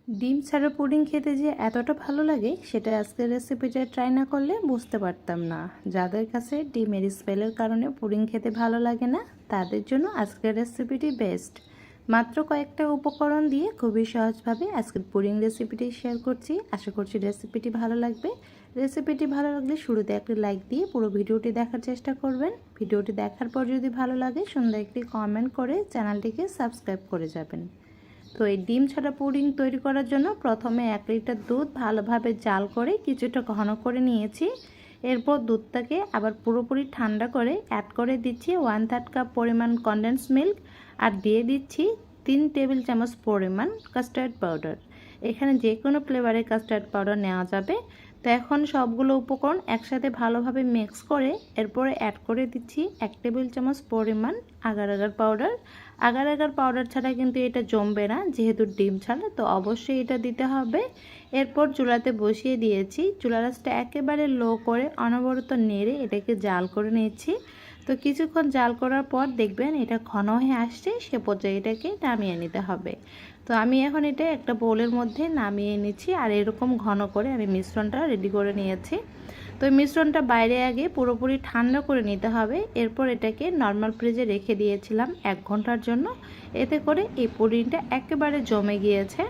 ডিম ছাড়া পুডিং খেতে যে এতটা ভালো লাগে সেটা আজকের রেসিপিটা ট্রাই না করলে বুঝতে পারতাম না। যাদের কাছে ডিমের স্মেলের কারণে পুডিং খেতে ভালো লাগে না তাদের জন্য আজকের রেসিপিটি বেস্ট। মাত্র কয়েকটা উপকরণ দিয়ে খুবই সহজভাবে আজকের পুডিং রেসিপিটি শেয়ার করছি। আশা করছি রেসিপিটি ভালো লাগবে। রেসিপিটি ভালো লাগলে শুরুতে একটি লাইক দিয়ে পুরো ভিডিওটি দেখার চেষ্টা করবেন। ভিডিওটি দেখার পর যদি ভালো লাগে সুন্দর একটি কমেন্ট করে চ্যানেলটিকে সাবস্ক্রাইব করে যাবেন। তো এই ডিম ছাড়া পুডিং তৈরি করার জন্য প্রথমে 1 লিটার দুধ ভালোভাবে জাল করে কিছুটা ঘন করে নিয়েছি। এরপর দুধটাকে আবার পুরোপুরি ঠান্ডা করে অ্যাড করে দিচ্ছি 1/3 কাপ পরিমাণ কনডেন্স মিল্ক আর দিয়ে দিচ্ছি 3 টেবিল চামচ পরিমাণ কাস্টার্ড পাউডার। এখানে যে কোনো ফ্লেভারের কাস্টার্ড পাউডার নেওয়া যাবে। তো এখন সবগুলো উপকরণ একসাথে ভালোভাবে মিক্স করে এরপরে অ্যাড করে দিচ্ছি 1 টেবিল চামচ পরিমাণ agar agar powder. Agar agar powder ছাড়া কিন্তু এটা জমবে না, যেহেতু ডিম ছাড়া, তো অবশ্যই এটা দিতে হবে। এরপর চুলাতে বসিয়ে দিয়েছি। চুলার আঁচটা একেবারে লো করে অনবরত নেড়ে এটাকে জাল করে নিয়েছি। তো কিছুক্ষণ জাল করার পর দেখবেন এটা ঘন হয়ে আসছে, সে পর্যায়ে এটাকে নামিয়ে নিতে হবে। তো আমি এখন এটা একটা বোলের মধ্যে নামিয়ে নিচ্ছি আর এরকম ঘন করে আমি মিশ্রণটা রেডি করে নিয়েছি। তো এই মিশ্রণটা বাইরে আগে পুরোপুরি ঠান্ডা করে নিতে হবে। এরপর এটাকে নর্মাল ফ্রিজে রেখে দিয়েছিলাম 1 ঘন্টার জন্য। এতে করে এই পুডিংটা একেবারে জমে গিয়েছে।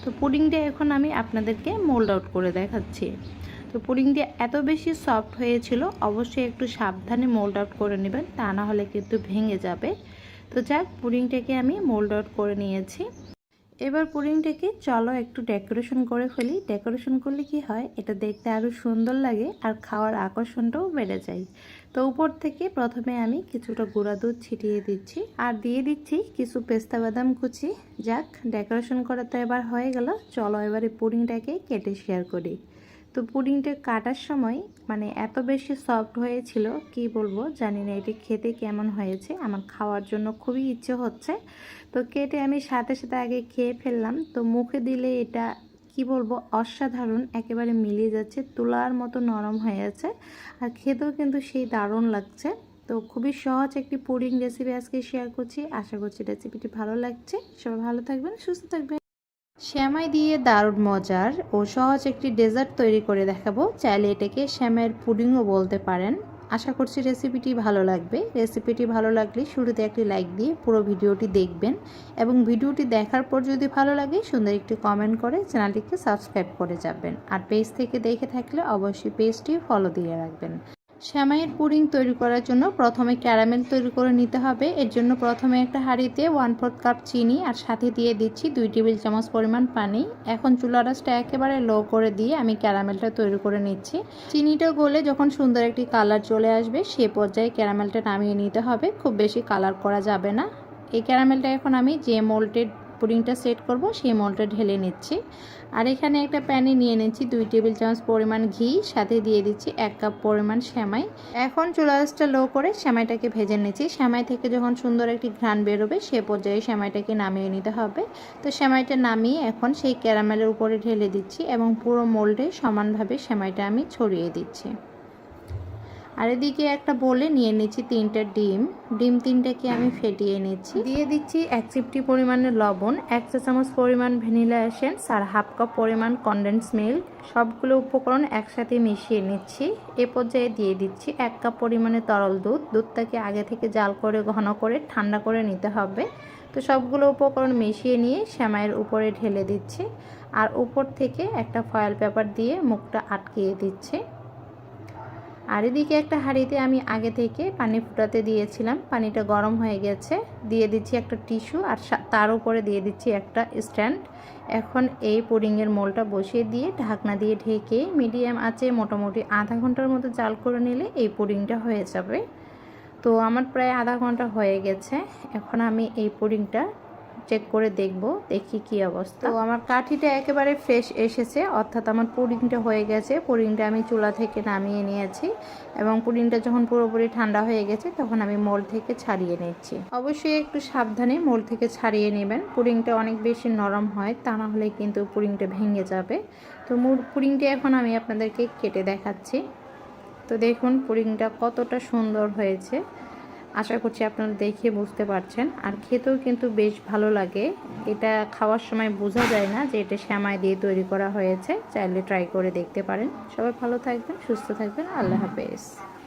তো পুডিংটা এখন আমি আপনাদেরকে মোল্ড আউট করে দেখাচ্ছি। তো পুডিংটা এত বেশি সফট হয়েছিল, অবশ্যই একটু সাবধানে মোল্ড আউট করে নেবেন, তা না হলে কিন্তু ভেঙে যাবে। তো যাক, পুডিংটাকে আমি মোল্ড আউট করে নিয়েছি। এবার পুডিংটাকে চলো একটু ডেকোরেশন করে ফেলি। ডেকোরেশন করলে কি হয়, এটা দেখতে আরও সুন্দর লাগে আর খাওয়ার আকর্ষণটাও বেড়ে যায়। তো উপর থেকে প্রথমে আমি কিছুটা গুঁড়া দুধ ছিটিয়ে দিচ্ছি আর দিয়ে দিচ্ছি কিছু পেস্তা বাদাম কুচি। যাক, ডেকোরেশন করা তো এবার হয়ে গেল। চলো এবারে পুডিংটাকে কেটে শেয়ার করি। তো পুডিংটা কাটার সময় মানে এত বেশি সফট হয়েছিল, কি বলবো জানি না এটি খেতে কেমন হয়েছে। আমার খাওয়ার জন্য খুবই ইচ্ছে হচ্ছে। তো কেটে আমি সাথে সাথে আগে খেয়ে ফেললাম। তো মুখে দিলে এটা কি বলবো, অসাধারণ, একেবারে মিলিয়ে যাচ্ছে, তুলার মতো নরম হয়ে আছে আর খেতেও কিন্তু সেই দারুণ লাগছে। তো খুবই সহজ একটি পুডিং রেসিপি আজকে শেয়ার করছি। আশা করছি রেসিপিটি ভালো লাগছে। সবাই ভালো থাকবেন, সুস্থ থাকবেন। সেমাই দিয়ে দারুণ মজার ও সহজ একটি ডেজার্ট তৈরি করে দেখাবো। চাইলে এটাকে সেমাইয়ের পুডিংও বলতে পারেন। আশা করছি রেসিপিটি ভালো লাগবে। রেসিপিটি ভালো লাগলে শুরুতে একটি লাইক দিয়ে পুরো ভিডিওটি দেখবেন এবং ভিডিওটি দেখার পর যদি ভালো লাগে সুন্দর একটি কমেন্ট করে চ্যানেলটিকে সাবস্ক্রাইব করে যাবেন। আর পেজ থেকে দেখে থাকলে অবশ্যই পেজটি ফলো দিয়ে রাখবেন। সেমাইয়ের পুডিং তৈরি করার জন্য প্রথমে ক্যারামেল তৈরি করে নিতে হবে। এর জন্য প্রথমে একটা হাঁড়িতে 1/4 কাপ চিনি আর সাথে দিয়ে দিচ্ছি 2 টেবিল চামচ পরিমাণ পানি। এখন চুলার আঁচটা একেবারে লো করে দিয়ে আমি ক্যারামেলটা তৈরি করে নিচ্ছি। চিনিটা গলে যখন সুন্দর একটি কালার চলে আসবে সে পর্যায়ে ক্যারামেলটা নামিয়ে নিতে হবে। খুব বেশি কালার করা যাবে না। এই ক্যারামেলটা এখন আমি যে মোল্টেড পুডিংটা সেট করব সেই মোল্ডে ঢেলে নিচ্ছি। আর এখানে একটা প্যানে নিয়ে নিচ্ছি 2 টেবিল চামচ পরিমাণ ঘি, সাথে দিয়ে দিচ্ছি 1 কাপ পরিমাণ সেমাই। এখন চুলা আঁচটা লো করে সেমাইটাকে ভেজে নিচ্ছি। সেমাই থেকে যখন সুন্দর একটি ঘ্রাণ বেরোবে সে পর্যায়ে সেমাইটাকে নামিয়ে নিতে হবে। তো সেমাইটা নামিয়ে এখন সেই ক্যারামেলের উপরে ঢেলে দিচ্ছি এবং পুরো মোল্ডে সমানভাবে সেমাইটা আমি ছড়িয়ে দিচ্ছি। আর এদিকে একটা বলে নিয়ে নিচ্ছি 3টা ডিম। ডিম 3টাকে আমি ফেটিয়ে নিচ্ছি। দিয়ে দিচ্ছি 1 চিমটি পরিমাণে লবণ, 1 চা চামচ পরিমাণ ভ্যানিলা এসেন্স আর 1/2 কাপ পরিমাণ কনডেন্স মিল্ক। সবগুলো উপকরণ একসাথে মিশিয়ে নিচ্ছি। এ পর্যায়ে দিয়ে দিচ্ছি 1 কাপ পরিমাণে তরল দুধ। দুধটাকে আগে থেকে জাল করে ঘন করে ঠান্ডা করে নিতে হবে। তো সবগুলো উপকরণ মিশিয়ে নিয়ে সেমাইয়ের উপরে ঢেলে দিচ্ছি আর উপর থেকে একটা ফয়েল পেপার দিয়ে মুখটা আটকিয়ে দিচ্ছি। আর এদিকে একটা হাঁড়িতে আমি আগে থেকে পানি ফুটাতে দিয়েছিলাম। পানিটা গরম হয়ে গেছে। দিয়ে দিচ্ছি একটা টিস্যু আর তার উপরে দিয়ে দিচ্ছি একটা স্ট্যান্ড। এখন এই পুডিংয়ের মোলটা বসিয়ে দিয়ে ঢাকনা দিয়ে ঢেকে মিডিয়াম আঁচে মোটামুটি আধা ঘন্টার মতো জাল করে নিলে এই পুডিংটা হয়ে যাবে। তো আমার প্রায় আধা ঘন্টা হয়ে গেছে। এখন আমি এই পুডিংটা চেক করে দেখি কি অবস্থা। তো আমার কাঠিটা একেবারে ফ্রেশ এসেছে, অর্থাৎ আমার পুডিংটা হয়ে গেছে। পুডিংটা আমি চুলা থেকে নামিয়ে নিয়েছি এবং পুডিংটা যখন পুরোপুরি ঠান্ডা হয়ে গেছে তখন আমি মোল্ড থেকে ছাড়িয়ে নিচ্ছি। অবশ্যই একটু সাবধানে মোল্ড থেকে ছাড়িয়ে নেবেন। পুডিংটা অনেক বেশি নরম হয়, তা না হলে কিন্তু পুডিংটা ভেঙে যাবে। তো পুডিংটা এখন আমি আপনাদেরকে কেটে দেখাচ্ছি। তো দেখুন পুডিংটা কতটা সুন্দর হয়েছে। আশা করছি আপনারা দেখে বুঝতে পারছেন। আর খেতেও কিন্তু বেশ ভালো লাগে। এটা খাওয়ার সময় বোঝা যায় না যে এটা সেমাই দিয়ে তৈরি করা হয়েছে। চাইলে ট্রাই করে দেখতে পারেন। সবাই ভালো থাকবেন, সুস্থ থাকবেন। আল্লাহ হাফেজ।